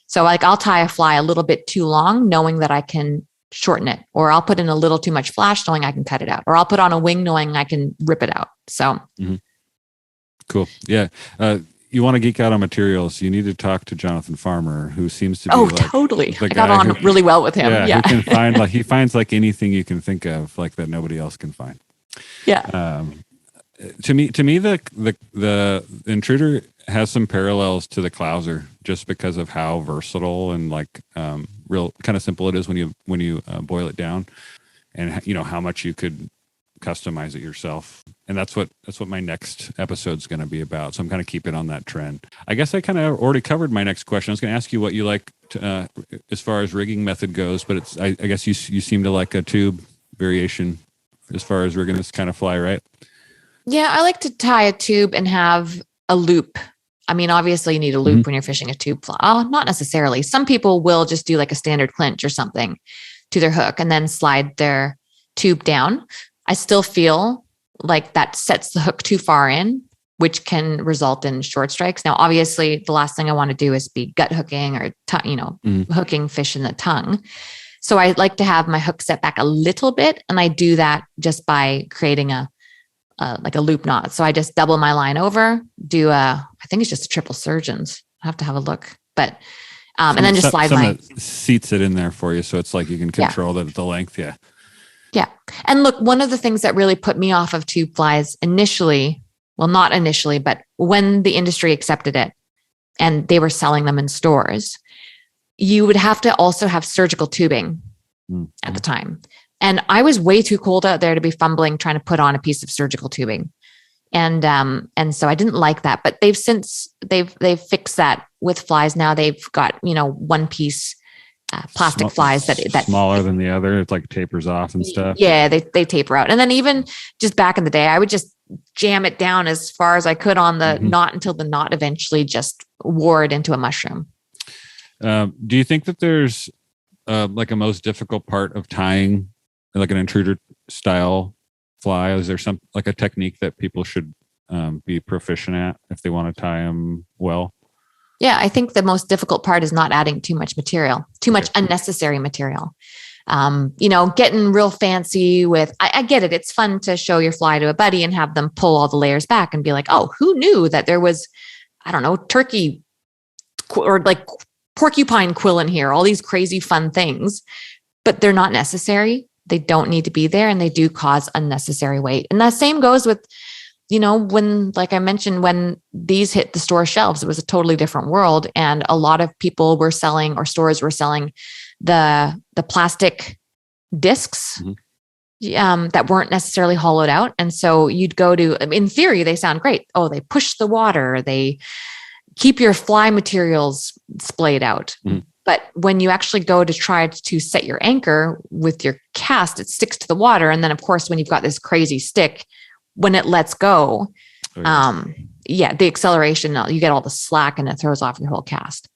So like I'll tie a fly a little bit too long, knowing that I can shorten it, or I'll put in a little too much flash knowing I can cut it out, or I'll put on a wing knowing I can rip it out. So. Mm-hmm. Cool. Yeah. You want to geek out on materials, you need to talk to Jonathan Farmer, who seems to be totally. I got on really well with him. Yeah. Who can find he finds like anything you can think of, like that nobody else can find. Yeah. To me, the Intruder has some parallels to the Clouser, just because of how versatile and like real kind of simple it is when you boil it down, and how much you could customize it yourself. And that's what my next episode's going to be about. So I'm kind of keeping on that trend. I guess I kind of already covered my next question. I was going to ask you what you like to, as far as rigging method goes, but I guess you seem to like a tube variation as far as rigging this kind of fly, right? Yeah, I like to tie a tube and have a loop I mean, obviously you need a loop when you're fishing a tube fly. Oh, not necessarily. Some people will just do like a standard clinch or something to their hook and then slide their tube down. I still feel like that sets the hook too far in, which can result in short strikes. Now, obviously, the last thing I want to do is be gut hooking or, hooking fish in the tongue. So I like to have my hook set back a little bit. And I do that just by creating a loop knot. So I just double my line over, I think it's just a triple surgeons. I have to have a look, but, and then just slide my seats it in there for you. So it's like you can control the length. Yeah. Yeah. And look, one of the things that really put me off of tube flies initially, well, not initially, but when the industry accepted it and they were selling them in stores, you would have to also have surgical tubing at the time. And I was way too cold out there to be fumbling, trying to put on a piece of surgical tubing. And so I didn't like that, but they've fixed that with flies. Now they've got, one piece plastic flies that smaller than the other. It's like tapers off and stuff. Yeah. They taper out. And then even just back in the day, I would just jam it down as far as I could on the knot until the knot eventually just wore it into a mushroom. Do you think that there's like a most difficult part of tying like an intruder style fly? Is there some like a technique that people should be proficient at if they want to tie them well? Yeah, I think the most difficult part is not adding too much material, too much unnecessary material. Getting real fancy with, I get it. It's fun to show your fly to a buddy and have them pull all the layers back and be like, oh, who knew that there was, I don't know, turkey or like porcupine quill in here, all these crazy fun things, but they're not necessary. They don't need to be there and they do cause unnecessary weight. And the same goes with, when, like I mentioned, when these hit the store shelves, it was a totally different world. And a lot of people were selling, or stores were selling the plastic discs that weren't necessarily hollowed out. And so you'd go to, in theory, they sound great. Oh, they push the water. They keep your fly materials splayed out. But when you actually go to try to set your anchor with your cast, it sticks to the water. And then of course, when you've got this crazy stick, when it lets go, the acceleration, you get all the slack and it throws off your whole cast.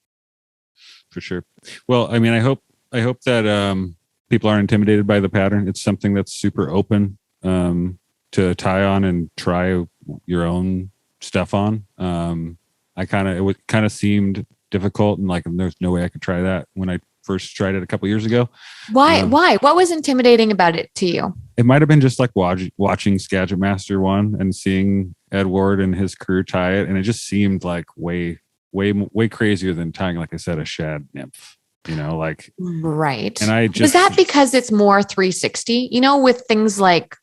For sure. Well, I mean, I hope that people aren't intimidated by the pattern. It's something that's super open to tie on and try your own stuff on. It kind of seemed difficult and like there's no way I could try that when I first tried it a couple years ago. Why? What was intimidating about it to you? It might have been just like watching Skagit Master 1 and seeing Ed Ward and his crew tie it, and it just seemed like way crazier than tying, like I said, a shad nymph. Right. And is that because it's more 360? With things like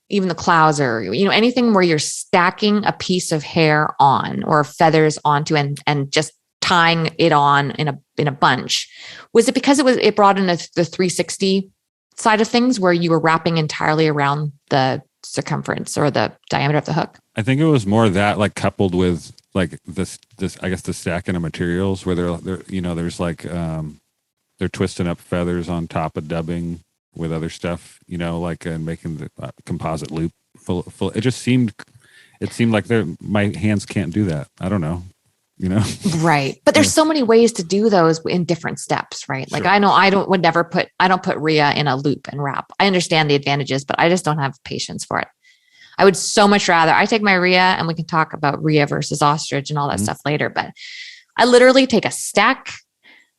even the clouds or anything where you're stacking a piece of hair on or feathers onto and just tying it on in a bunch. Was it because it brought in the 360 side of things where you were wrapping entirely around the circumference or the diameter of the hook? I think it was more that, like, coupled with like this I guess the stacking of materials where they're there's like they're twisting up feathers on top of dubbing with other stuff, and making the composite loop full. It seemed like my hands can't do that. I don't know. Right. But there's so many ways to do those in different steps, right? Like, sure. I know I don't put rhea in a loop and wrap. I understand the advantages, but I just don't have patience for it. I would so much rather, I take my rhea, and we can talk about rhea versus ostrich and all that stuff later, but I literally take a stack,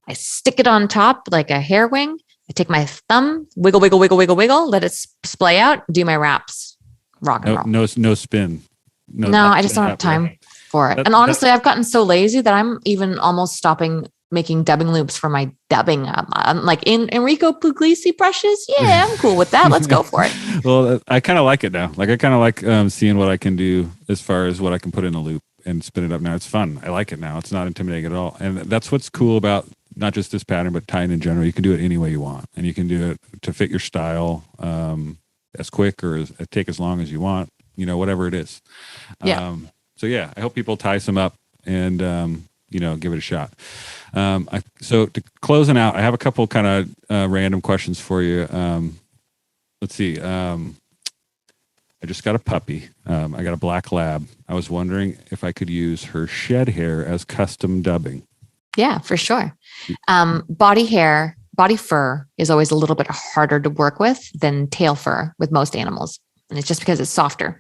I stick it on top like a hair wing. I take my thumb, wiggle, wiggle, wiggle, wiggle, wiggle, let it splay out, do my wraps, rock and roll. No spin. No, I just don't have time for it. And honestly, I've gotten so lazy that I'm even almost stopping making dubbing loops for my dubbing. I'm like Enrico Puglisi brushes. Yeah, I'm cool with that. Let's go for it. Well, I kind of like it now. Like, I kind of like seeing what I can do as far as what I can put in a loop and spin it up now. It's fun. I like it now. It's not intimidating at all. And that's what's cool about not just this pattern, but tying in general. You can do it any way you want, and you can do it to fit your style as quick or take as long as you want, whatever it is. Yeah. So yeah, I hope people tie some up and, give it a shot. So to closing out, I have a couple kind of random questions for you. Let's see. I just got a puppy. I got a black lab. I was wondering if I could use her shed hair as custom dubbing. Yeah, for sure. Body fur is always a little bit harder to work with than tail fur with most animals. And it's just because it's softer.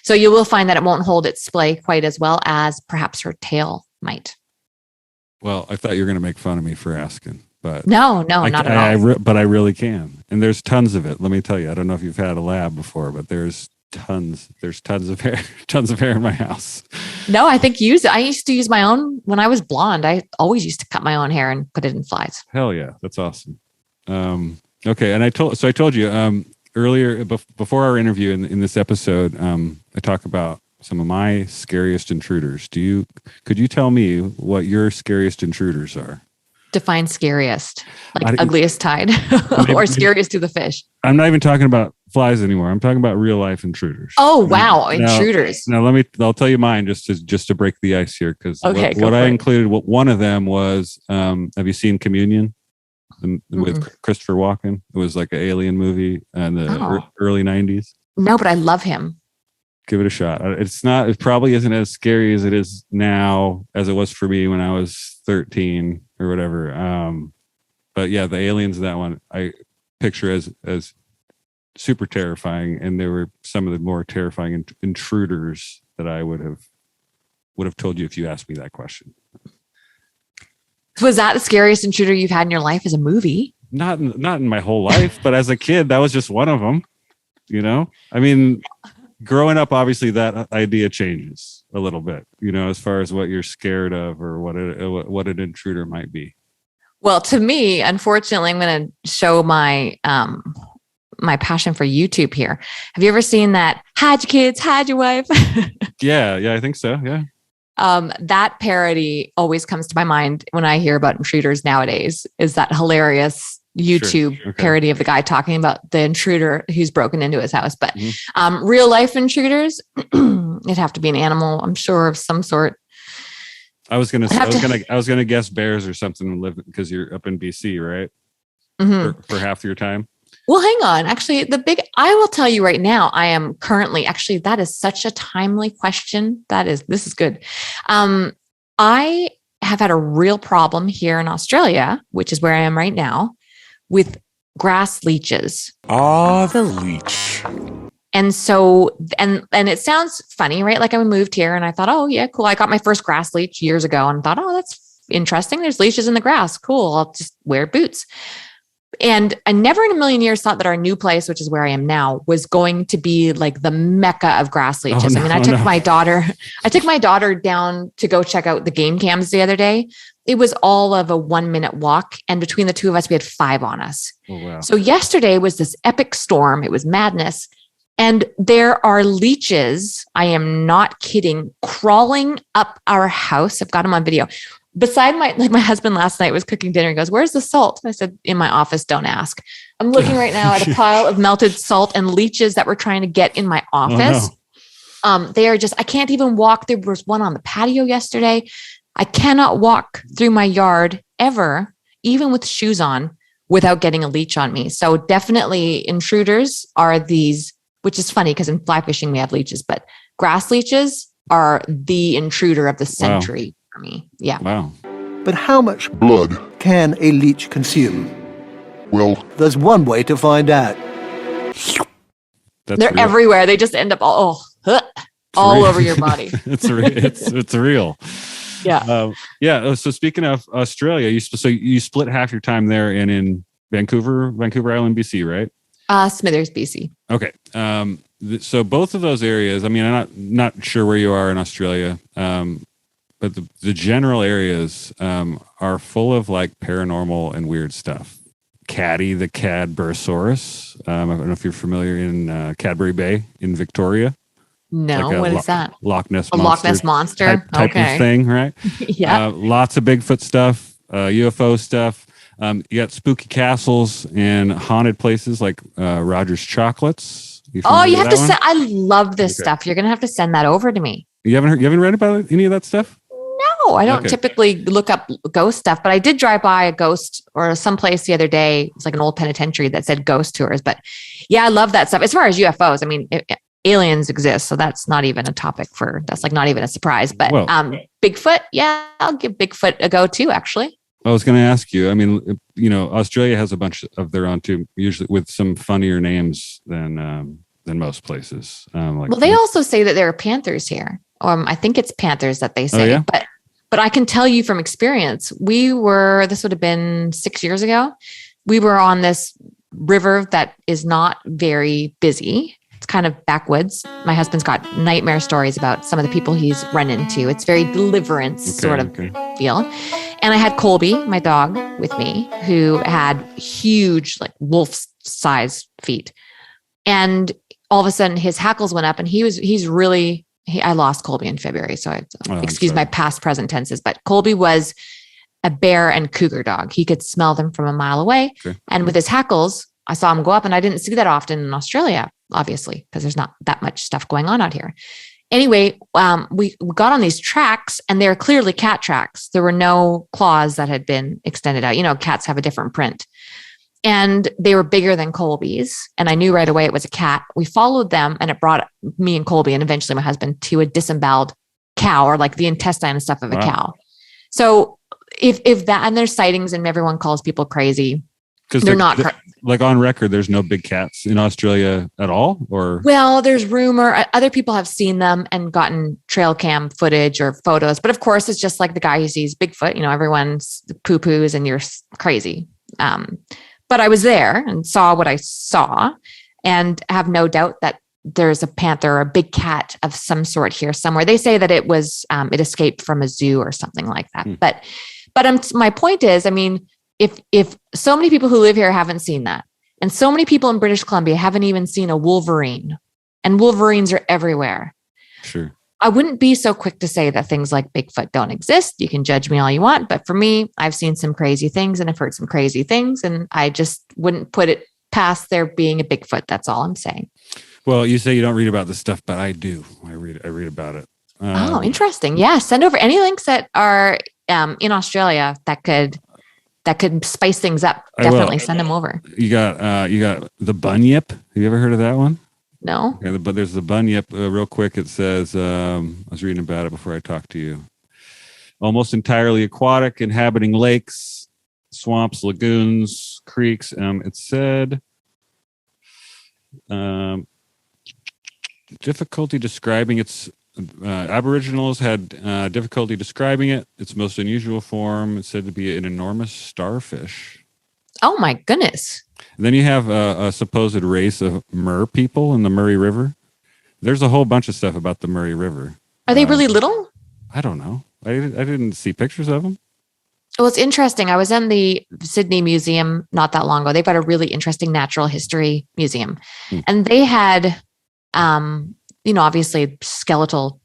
So you will find that it won't hold its splay quite as well as perhaps her tail might. Well, I thought you were going to make fun of me for asking, but no, not at all. But I really can. And there's tons of it. Let me tell you, I don't know if you've had a lab before, but there's tons of hair, tons of hair in my house. No, I think I used to use my own when I was blonde. I always used to cut my own hair and put it in flies. Hell yeah. That's awesome. Okay. And I told you, earlier before our interview in this episode, I talk about some of my scariest intruders. Could you tell me what your scariest intruders are? Define scariest, like ugliest tide or scariest to the fish. I'm not even talking about flies anymore. I'm talking about real life intruders. Oh, wow. Intruders. Now I'll tell you mine just to break the ice here. Cause what I included, one of them was, have you seen Communion with Christopher Walken? It was like an alien movie in the early 90s. No, but I love him. Give it a shot. It probably isn't as scary as it is now as it was for me when I was 13 or whatever. But yeah, the aliens in that one I picture as super terrifying, and they were some of the more terrifying intruders that I would have told you if you asked me that question. Was that the scariest intruder you've had in your life as a movie? Not in my whole life, but as a kid, that was just one of them. You know, I mean, growing up, obviously that idea changes a little bit, you know, as far as what you're scared of or what an intruder might be. Well, to me, unfortunately, I'm going to show my passion for YouTube here. Have you ever seen that? Hide your kids, hide your wife. Yeah, I think so. Yeah. That parody always comes to my mind when I hear about intruders nowadays. Is that hilarious YouTube parody of the guy talking about the intruder who's broken into his house? But real life intruders, it'd have to be an animal, I'm sure, of some sort. I was gonna guess bears or something, because you're up in BC, right? Mm-hmm. For half your time. Well, hang on. Actually, I will tell you right now, I am currently, that is such a timely question. This is good. I have had a real problem here in Australia, which is where I am right now, with grass leeches. The leech. And so, and it sounds funny, right? Like I moved here and I thought, oh yeah, cool. I got my first grass leech years ago and thought, oh, that's interesting. There's leeches in the grass. Cool. I'll just wear boots. And I never in a million years thought that our new place, which is where I am now, was going to be like the mecca of grass leeches. I took my daughter down to go check out the game cams the other day. It was all of a 1-minute walk. And between the two of us, we had 5 on us. Oh, wow. So yesterday was this epic storm. It was madness. And there are leeches, I am not kidding, crawling up our house. I've got them on video. Beside my husband last night was cooking dinner and goes, "Where's the salt?" I said, "In my office, don't ask." I'm looking right now at a pile of melted salt and leeches that we're trying to get in my office. Oh, no. They are just, I can't even walk. There was one on the patio yesterday. I cannot walk through my yard ever, even with shoes on, without getting a leech on me. So definitely intruders are these, which is funny because in fly fishing we have leeches, but grass leeches are the intruder of the century. Wow. For me. Yeah. Wow. But how much blood can a leech consume? Well, there's one way to find out. They're real. Everywhere. They just end up all over your body. It's real. Yeah. So speaking of Australia, you split half your time there and in Vancouver Island, BC, right? Smithers, BC. Okay. So both of those areas, I mean, I'm not sure where you are in Australia, but the general areas are full of like paranormal and weird stuff. Caddy, the Cadborosaurus. I don't know if you're familiar in Cadbury Bay in Victoria. No, like what is that? Loch Ness monster. Loch Ness monster type of thing, right? Yeah. Lots of Bigfoot stuff, UFO stuff. You got spooky castles and haunted places like Roger's Chocolates. You have to send. I love this stuff. You're gonna have to send that over to me. You haven't read about any of that stuff? No, I don't typically look up ghost stuff, but I did drive by a ghost or someplace the other day. It's like an old penitentiary that said ghost tours. But yeah, I love that stuff. As far as UFOs, I mean, aliens exist. So that's not even a topic that's like not even a surprise. But Well- Bigfoot, yeah, I'll give Bigfoot a go too, actually. I was going to ask you, I mean, Australia has a bunch of their own too, usually with some funnier names than most places. Well, they also say that there are panthers here. I think it's panthers that they say, yeah? but I can tell you from experience, this would have been 6 years ago. We were on this river that is not very busy. It's kind of backwoods. My husband's got nightmare stories about some of the people he's run into. It's very deliverance feel. And I had Colby, my dog, with me, who had huge, like wolf-size feet. And all of a sudden, his hackles went up, and I lost Colby in February, so excuse my past present tenses. But Colby was a bear and cougar dog. He could smell them from a mile away. Okay. And with his hackles, I saw him go up, and I didn't see that often in Australia, obviously, because there's not that much stuff going on out here. Anyway, we got on these tracks, and they're clearly cat tracks. There were no claws that had been extended out. Cats have a different print. And they were bigger than Colby's. And I knew right away it was a cat. We followed them, and it brought me and Colby, and eventually my husband, to a disemboweled cow, or like the intestine and stuff of a cow. So if that, and there's sightings, and everyone calls people crazy. Because they're not like on record. There's no big cats in Australia at all, or there's rumor. Other people have seen them and gotten trail cam footage or photos, but of course it's just like the guy who sees Bigfoot. Everyone's poo poos and you're crazy. But I was there and saw what I saw, and have no doubt that there's a panther or a big cat of some sort here somewhere. They say that it was it escaped from a zoo or something like that. But my point is, I mean, if so many people who live here haven't seen that, and so many people in British Columbia haven't even seen a wolverine, and wolverines are everywhere. Sure. I wouldn't be so quick to say that things like Bigfoot don't exist. You can judge me all you want, but for me, I've seen some crazy things and I've heard some crazy things, and I just wouldn't put it past there being a Bigfoot. That's all I'm saying. Well, you say you don't read about this stuff, but I do. I read about it. Oh, interesting. Yeah. Send over any links that are in Australia that could spice things up. Definitely send them over. You got the bunyip. Have you ever heard of that one? No. Okay, but there's the bunyip. Real quick, it says, I was reading about it before I talked to you. Almost entirely aquatic, inhabiting lakes, swamps, lagoons, creeks. It said difficulty describing its Aboriginals had difficulty describing it. Its most unusual form is said to be an enormous starfish. Oh my goodness. And then you have a supposed race of mer people in the Murray River. There's a whole bunch of stuff about the Murray River. Are they really little? I don't know. I didn't see pictures of them. Well, it's interesting. I was in the Sydney Museum not that long ago. They've got a really interesting natural history museum. And they had, obviously skeletal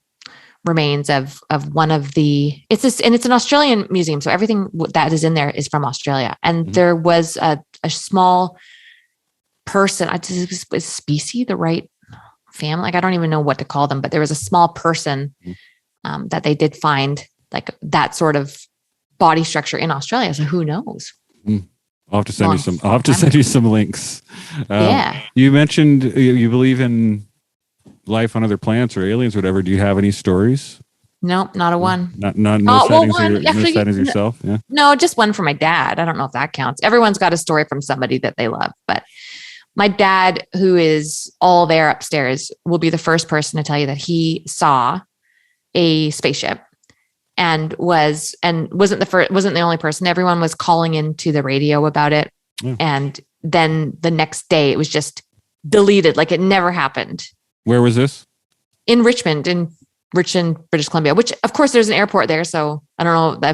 remains of one of it's an Australian museum. So everything that is in there is from Australia. And there was a small person, is species the right family? Like, I don't even know what to call them, but there was a small person that they did find, like that sort of body structure in Australia. So who knows? I'll have to send you some. I'll have to send you some links. Yeah. You mentioned you believe in life on other planets or aliens, or whatever. Do you have any stories? No, not a one. No sightings yourself. Yeah. No, just one for my dad. I don't know if that counts. Everyone's got a story from somebody that they love, but my dad, who is all there upstairs, will be the first person to tell you that he saw a spaceship and wasn't the only person. Everyone was calling into the radio about it. Yeah. And then the next day it was just deleted. Like it never happened. Where was this? In Richmond, British Columbia, which of course there's an airport there. So I don't know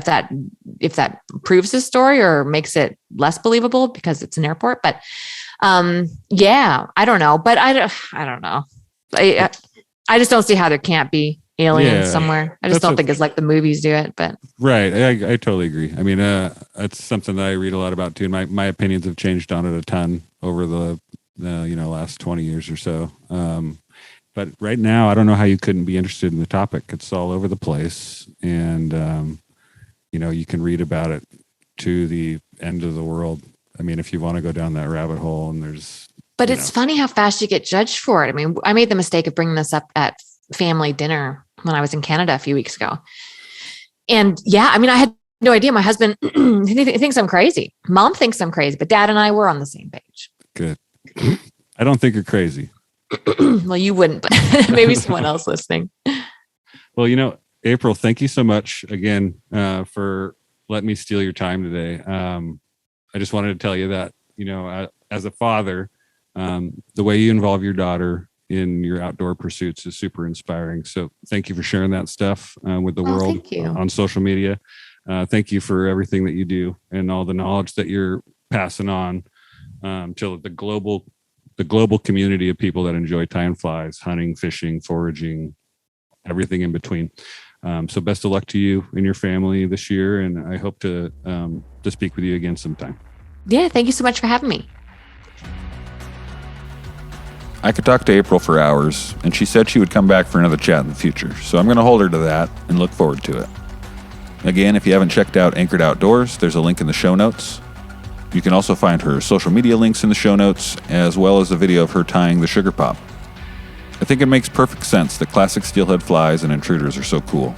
if that proves his story or makes it less believable because it's an airport, but yeah, I don't know, but I don't know. I just don't see how there can't be aliens somewhere. I just don't think it's like the movies do it, but right. I totally agree. I mean, it's something that I read a lot about too. And my opinions have changed on it a ton over the last 20 years or so. But right now, I don't know how you couldn't be interested in the topic. It's all over the place. And, you can read about it to the end of the world. I mean, if you want to go down that rabbit hole, and there's But it's funny how fast you get judged for it. I mean, I made the mistake of bringing this up at family dinner when I was in Canada a few weeks ago. And yeah, I mean, I had no idea. My husband he thinks I'm crazy. Mom thinks I'm crazy, but Dad and I were on the same page. Good. I don't think you're crazy. Well, you wouldn't, but maybe someone else listening. Well, April, thank you so much again for letting me steal your time today. I just wanted to tell you that, as a father, the way you involve your daughter in your outdoor pursuits is super inspiring. So thank you for sharing that stuff with the world on social media. Thank you for everything that you do and all the knowledge that you're passing on to the global community of people that enjoy tying flies, hunting, fishing, foraging, everything in between. So best of luck to you and your family this year. And I hope to speak with you again sometime. Yeah. Thank you so much for having me. I could talk to April for hours, and she said she would come back for another chat in the future, so I'm going to hold her to that and look forward to it. Again, if you haven't checked out Anchored Outdoors, there's a link in the show notes. You can also find her social media links in the show notes, as well as a video of her tying the sugar pop. I think it makes perfect sense that classic steelhead flies and intruders are so cool.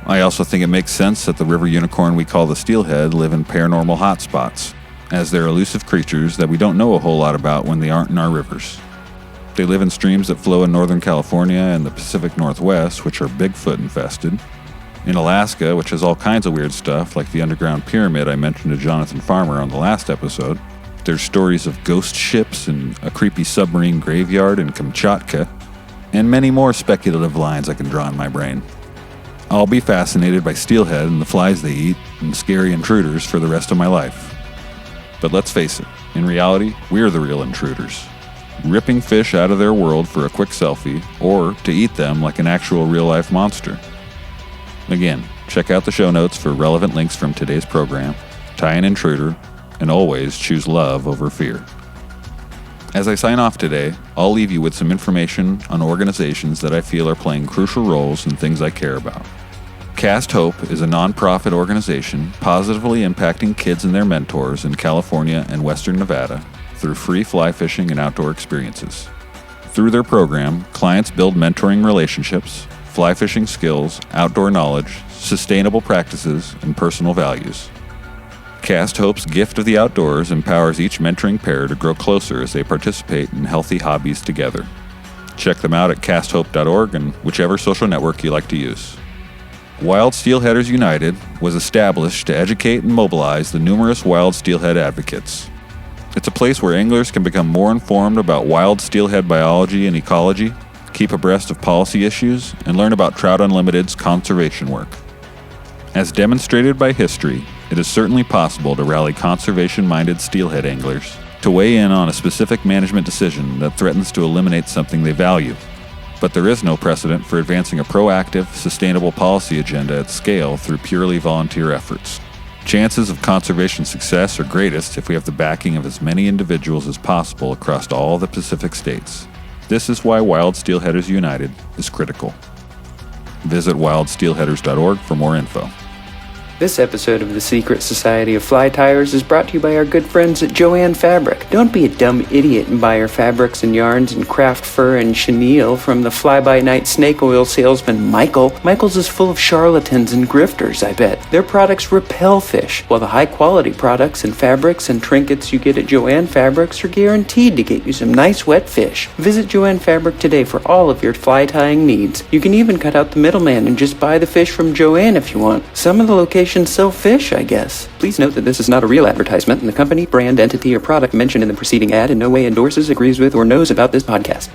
I also think it makes sense that the river unicorn we call the steelhead live in paranormal hotspots, as they're elusive creatures that we don't know a whole lot about when they aren't in our rivers. They live in streams that flow in Northern California and the Pacific Northwest, which are Bigfoot infested. In Alaska, which has all kinds of weird stuff, like the underground pyramid I mentioned to Jonathan Farmer on the last episode. There's stories of ghost ships and a creepy submarine graveyard in Kamchatka, and many more speculative lines I can draw in my brain. I'll be fascinated by steelhead and the flies they eat, and scary intruders for the rest of my life. But let's face it, in reality, we're the real intruders. Ripping fish out of their world for a quick selfie, or to eat them like an actual real-life monster. Again, check out the show notes for relevant links from today's program, tie an intruder, and always choose love over fear. As I sign off today, I'll leave you with some information on organizations that I feel are playing crucial roles in things I care about. Cast Hope is a nonprofit organization positively impacting kids and their mentors in California and Western Nevada through free fly fishing and outdoor experiences. Through their program, clients build mentoring relationships, fly fishing skills, outdoor knowledge, sustainable practices, and personal values. Cast Hope's gift of the outdoors empowers each mentoring pair to grow closer as they participate in healthy hobbies together. Check them out at casthope.org and whichever social network you like to use. Wild Steelheaders United was established to educate and mobilize the numerous wild steelhead advocates. It's a place where anglers can become more informed about wild steelhead biology and ecology, keep abreast of policy issues, and learn about Trout Unlimited's conservation work. As demonstrated by history, it is certainly possible to rally conservation-minded steelhead anglers to weigh in on a specific management decision that threatens to eliminate something they value. But there is no precedent for advancing a proactive, sustainable policy agenda at scale through purely volunteer efforts. Chances of conservation success are greatest if we have the backing of as many individuals as possible across all the Pacific states. This is why Wild Steelheaders United is critical. Visit wildsteelheaders.org for more info. This episode of the Secret Society of Fly Tyers is brought to you by our good friends at Joann Fabric. Don't be a dumb idiot and buy your fabrics and yarns and craft fur and chenille from the fly-by-night snake oil salesman Michael. Michael's is full of charlatans and grifters, I bet. Their products repel fish, while the high-quality products and fabrics and trinkets you get at Joann Fabrics are guaranteed to get you some nice wet fish. Visit Joann Fabric today for all of your fly tying needs. You can even cut out the middleman and just buy the fish from Joann if you want. Some of the locations sell fish, I guess. Please note that this is not a real advertisement, and the company, brand, entity, or product mentioned in the preceding ad in no way endorses, agrees with, or knows about this podcast.